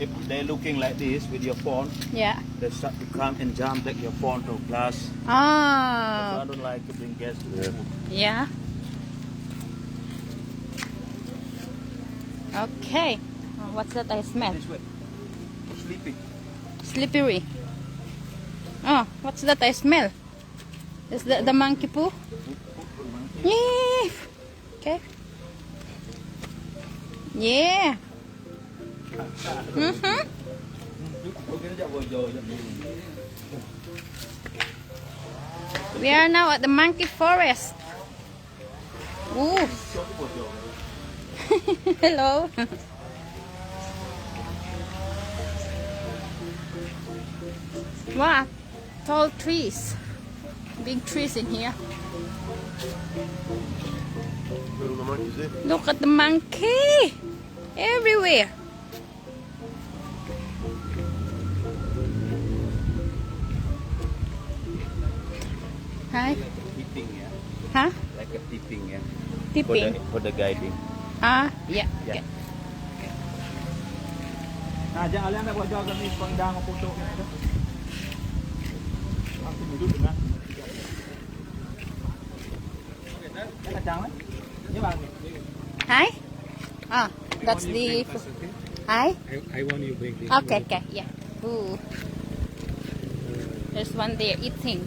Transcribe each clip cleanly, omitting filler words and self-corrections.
if they're looking like this with your phone, Yeah. they start to come and jump like your phone to glass. So Oh. I don't like to bring guests to the food. Yeah. Okay. Oh, what's that I smell? This way. Sleeping. Slippery. Oh, what's that I smell? Is that the monkey poo? Yeah. Okay. Yeah. We are now at the monkey forest. Ooh. Hello. Wow, tall trees. Big trees in here. Look at the monkey. Everywhere. Hi. Tipping, yeah. Huh? Like a tipping, yeah. Tipping. For the guiding. Ah, yeah. Yeah. Okay. Nah, jangan kalian nak buat jauh kami pengdang foto kan itu. Aku duduk dengan. Okey, dah. Jangan jangan. Ni bang. Hi. Ah, that's the. Hi. I want you bring this. Okay, okay, yeah. Ooh. There's one there eating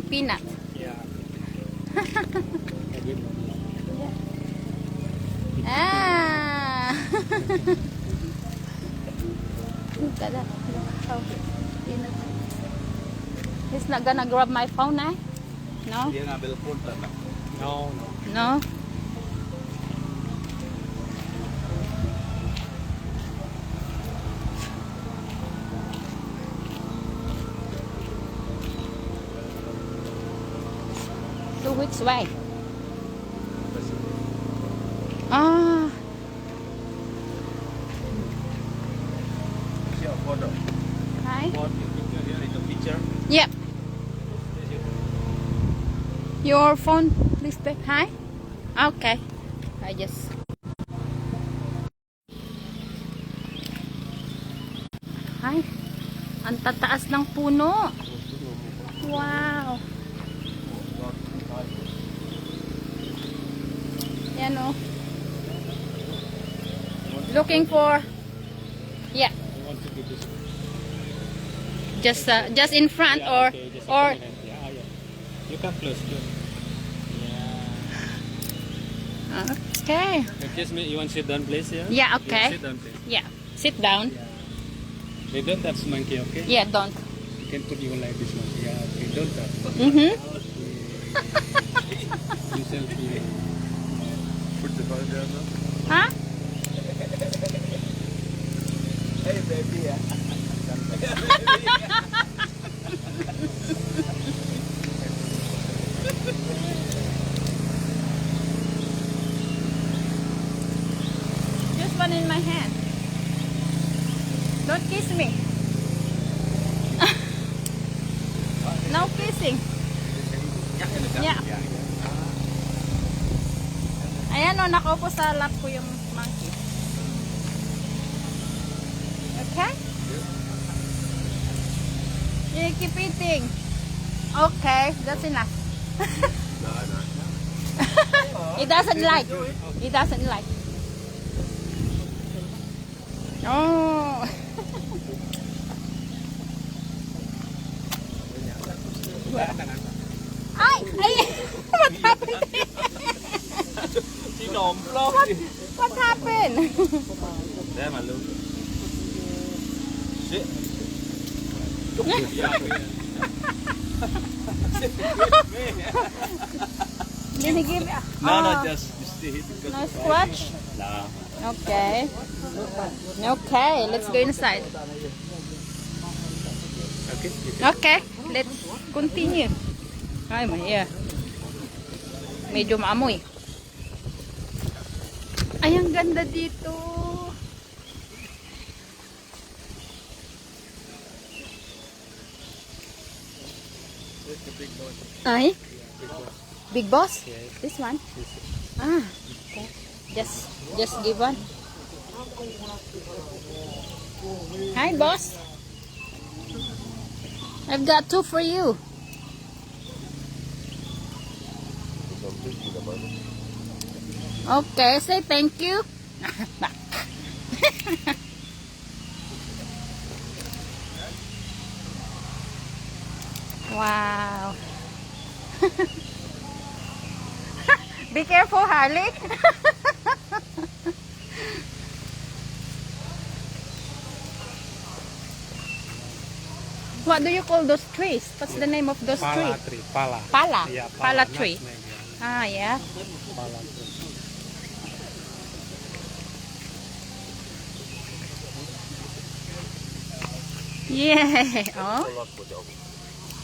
peanut. Yeah. Ah. He's not gonna grab my phone, eh? No? Dia ngambil phone tak nak. No, no. No? So which way? Ah, Siap photo. hi. Phone picture here is the picture. Yep. Your phone, please back. Hi. Okay. I just. Hi. Ang tataas ng puno. Wow. Yan o. Looking for. Yeah. I want to do this. Just in front Yeah, or okay, just a or. minute. Yeah, yeah. You come close. Good. Yeah. Okay. Excuse me, you want to sit down, please? Yeah. Yeah, okay. Sit down, please. Yeah. Sit down. Yeah. They don't touch monkey, okay? Yeah. Don't. You can put you like this one. Yeah. Okay. Don't touch. Mhm. You selfie. Put the phone down now. Huh? Hey baby ya. Just one in my hand. Don't kiss me. No kissing. Yeah. Ayan o, nakaupo sa lap ko yung monkey. Okay? You keep eating. Okay, that's enough. He doesn't like. He doesn't like. Oh. Ay! Ay! What happened? Sinomplok. What happened? Dia malu. Sit. Did he give you? No, Oh. just stay here because No scratch? Nah. Okay. Okay, let's go inside. Okay. Okay, let's continue. Ay, may medyo maamoy. Ay, ang ganda dito. Ay? Big boss? This one? Ah, okay. Just give one. Hi, boss. I've got 2 for you. Okay, say thank you. Wow. Be careful, Harley. What do you call those trees? What's the name of those Pala trees? tree. Pala. Pala. Yeah, Pala not tree. snake, yeah. Ah, yeah. Pala tree. Yeah. Oh.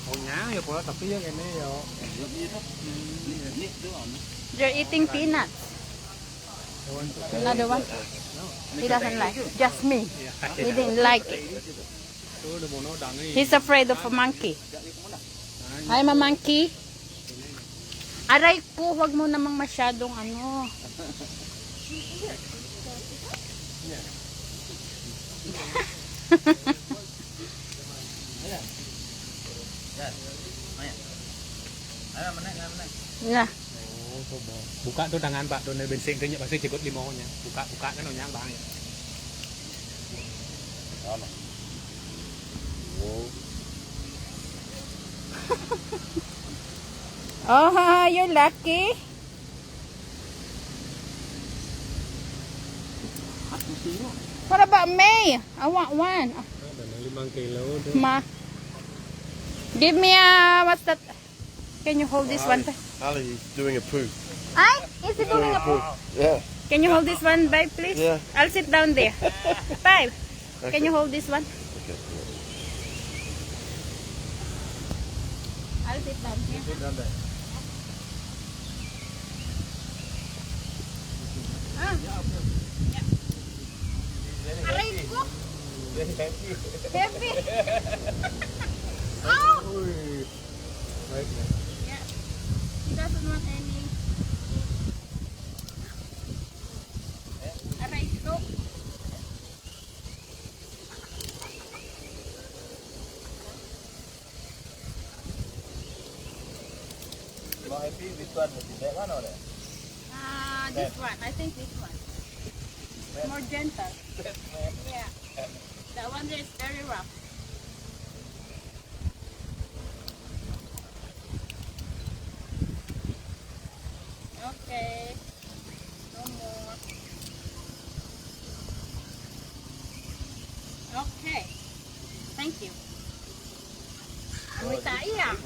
Oh, nhá, ya pula tapi yang ini ya. They're eating peanuts. Another one. He doesn't like. Just me. He didn't like it. He's afraid of a monkey. I'm a monkey. Aray ko, wag mo namang masyadong ano. Nah. Oh, coba. Buka tuh tangan Pak, tuh bensin kayaknya pasti cikut limonya. Buka kan nyang Bang ya. Oh, you're lucky. What about me? I want one. Ada 5 kilo tuh. Ma. Give me a, what's that? Can you hold this one? Ali is doing a poo. Ay, is it doing a poo? Yeah. Can you hold this one, babe, please? Yeah. I'll sit down there. Babe, can you hold this one? Okay. I'll sit down here. Ah. Yeah. Aray ko. Heavy. Oh! Baik ya. Yeah. He doesn't want any. Aray ko. Not happy with one, that one or that? This one. I think this one. More gentle. Yeah. That one is very rough. Okay. No more. Okay. Thank you. Amoy tayo ah.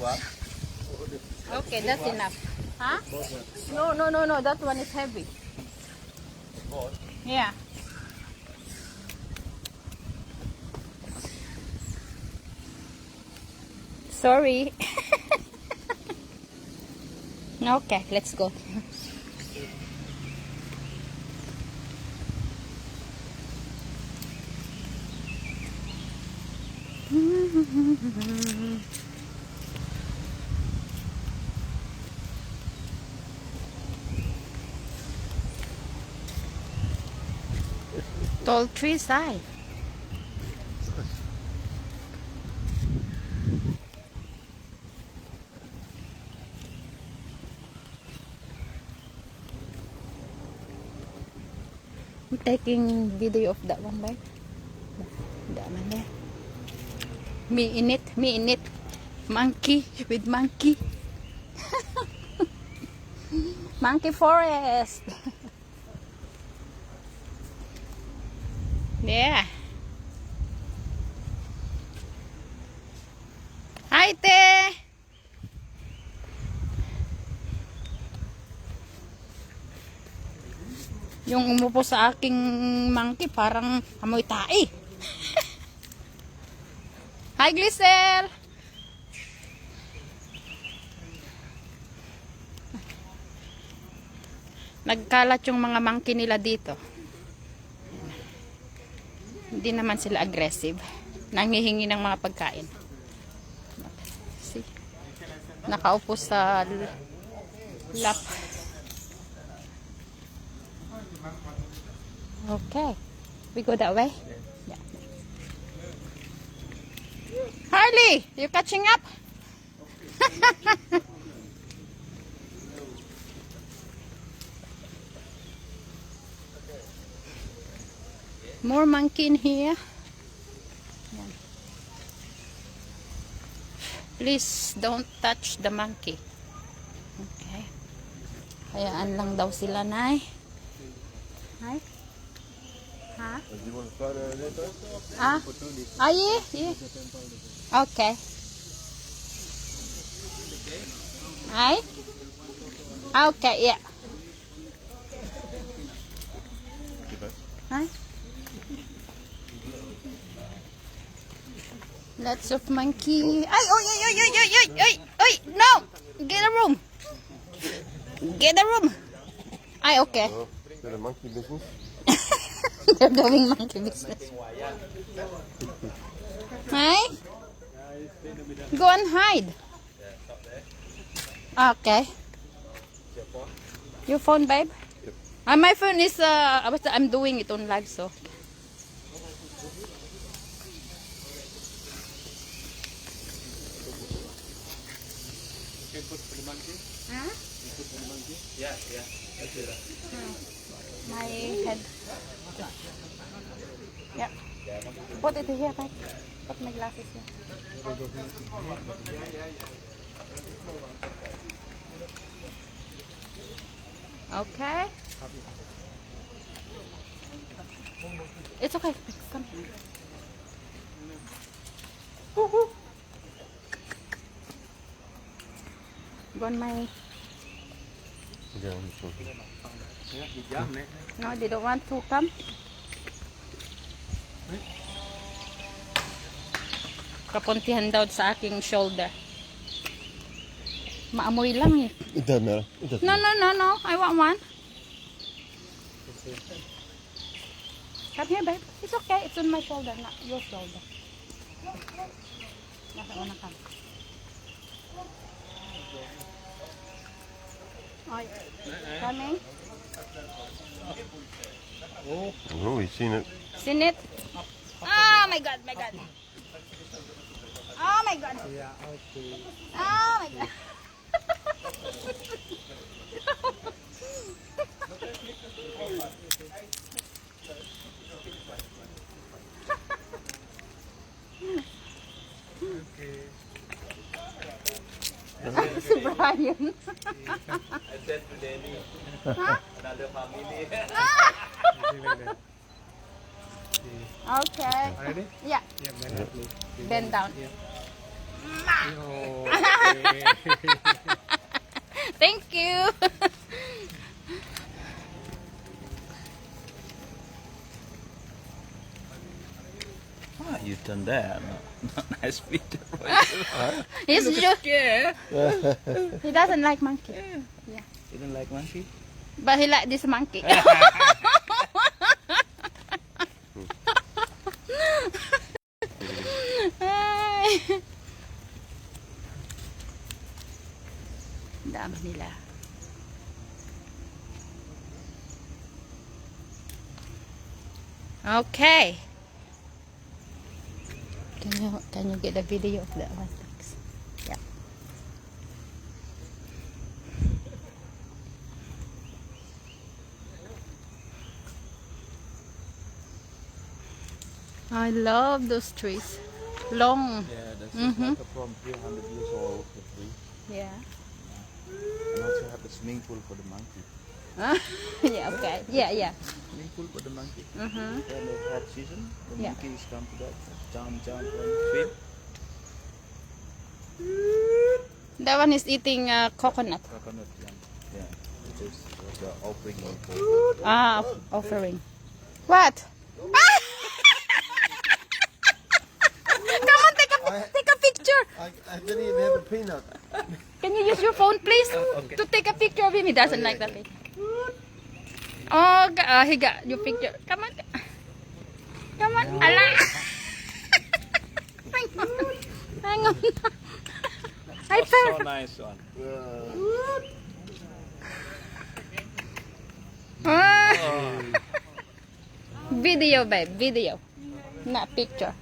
Okay, that's enough. Huh? No. That one is heavy. Yeah. Sorry. Okay, let's go. Tall trees, ay. I'm taking video of that one, right? That one there. Me in it. Monkey with monkey. Monkey forest. Yeah. Hi, te. Yung umupo sa aking monkey parang amoy tae. Hi, Glisel. Nagkalat yung mga monkey nila dito. Hindi naman sila aggressive. Nangihingi ng mga pagkain. See? Nakaupo sa lap. Okay. We go that way? Yeah. Harley, you catching up? More monkey in here. Yan. Please don't touch the monkey. Okay. Hayaan lang daw sila, Nay. Nay? Ha? Do you want to start later? Ah? Ah, yeah, yeah. Okay. Hi? Okay, yeah. Hi? Lots of monkey. Ay, oy, oy, oy, oy, oy, oy, oy, oy, no! Get a room. Get a room. Ay, okay. Oh, is that a monkey business? They're doing monkey business. Hi? Go and hide. Okay. Your phone, babe? My phone is, I'm doing it on live, so. Huh? Yeah, yeah. That's it. My head. Yeah. Put it here, babe. Put my glasses here. Okay. It's okay. Come. Go on my. Yeah, I'm sorry. No, they don't want to come. Kapuntihan daw sa aking shoulder. Maamoy lang eh. It doesn't matter. It doesn't No, no, no, no. I want one. Come here, babe. It's okay. It's on my shoulder, not your shoulder. Nasa una ka. Oh, coming. Oh, Oh, we've seen it. Seen it? Oh my God, my God. Oh my God. yeah, okay. Oh my God. Si Brian. I said to Danny, Huh? another family. Okay. Ready? Yeah, Yeah, bend down, please. bend down. Yeah. Oh, okay. Thank you. Ah, you've done that. Not nice video. He's just, Yeah. he doesn't like monkey. You don't like monkey? But he like this monkey. Ay. Dami nila. Okay. Can you get a video of that one? Thanks. Yeah. I love those trees. Long. Yeah, that's Mhm. like a from 300 years old. The tree. Yeah. And also have a swimming pool for the monkey. Yeah, okay. Yeah, yeah. Swimming pool for the monkey. Mm-hmm. When they had season, the Yeah. monkeys come to that. Jump, and swim. That one is eating coconut. Coconut, yeah. Which is the offering for. Ah, offering. What? Ah! Come on, take a picture. I didn't even have a peanut. Can you use your phone, please, to take a picture of him? He doesn't like that. Oh, he got your picture. Come on. Come on. Ala. Hang on. Hang on. I So fell. nice one. Ah. Video, babe. Video. Not picture.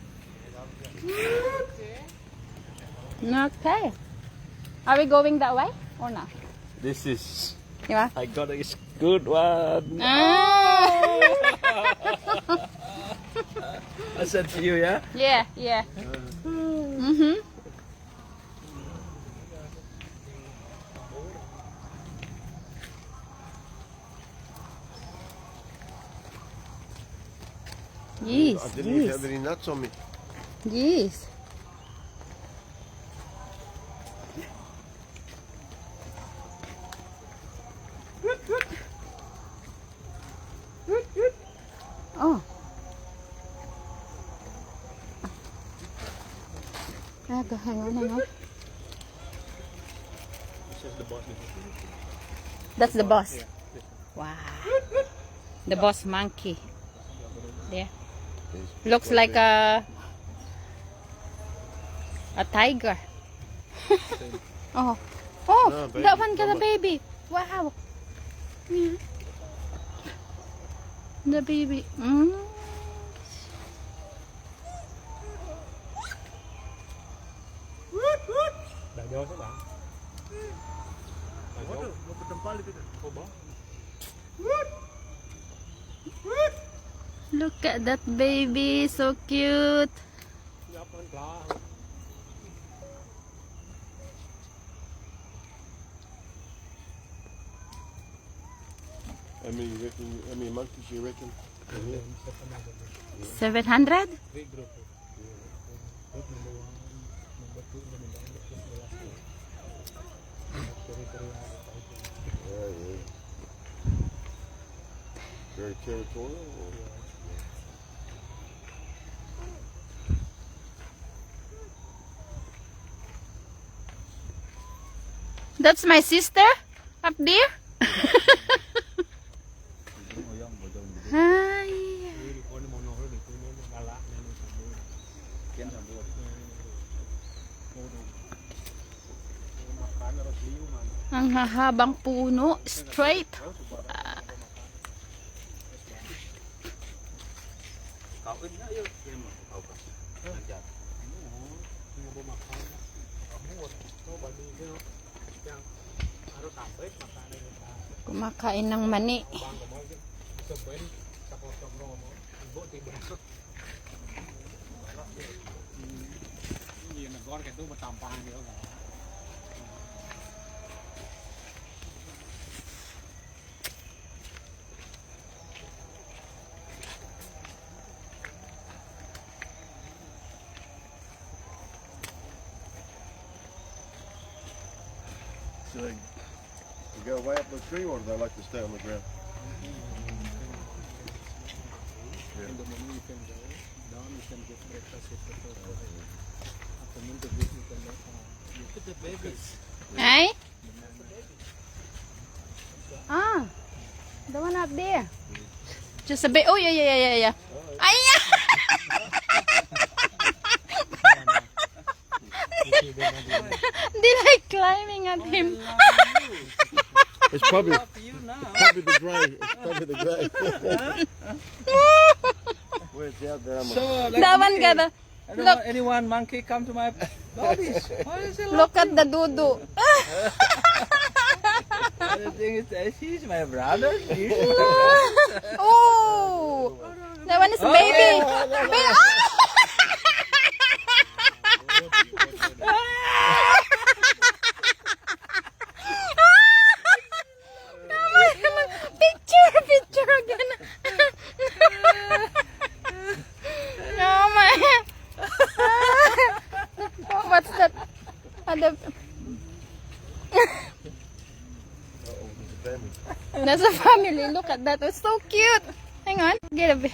Okay. Are we going that way or not? This is. Yeah. I got a good one. Ah. I said to you, yeah. Yeah, yeah. Mhm. Yes, I didn't even yes, have any nuts on me. yes. Oh. Hang on. That's the boss. Wow. The boss monkey. There. Looks like a tiger. Oh. Oh, No, baby. that one got a Mama. baby. Wow. Yeah. The baby. Đã vô các bạn. Look at that baby, so cute. How many monkeys you reckon? 700? Very territorial. Or? That's my sister up there. Hi. Ang hahabang puno, straight. Kumakain ng mani. So they go way up the tree, or do they like to stay on the ground? In the morning you can go down, you can get breakfast if you prefer. Afternoon to visit, you can look at the babies. Hey? Ah, the one up there. Just a bit. Oh, yeah. Ay, they like climbing at him. It's probably You now. the gray. It's probably the gray. Where's the other? So, like That one me, got a I don't look. want anyone monkey come to my bodies. Why is it Look at the dudu. The thing is that he's my brother. Oh, that one is a baby. Baby. Picture again. Oh my. Oh, what's that? That's a family. Look at that. It's so cute. Hang on. Get a bit.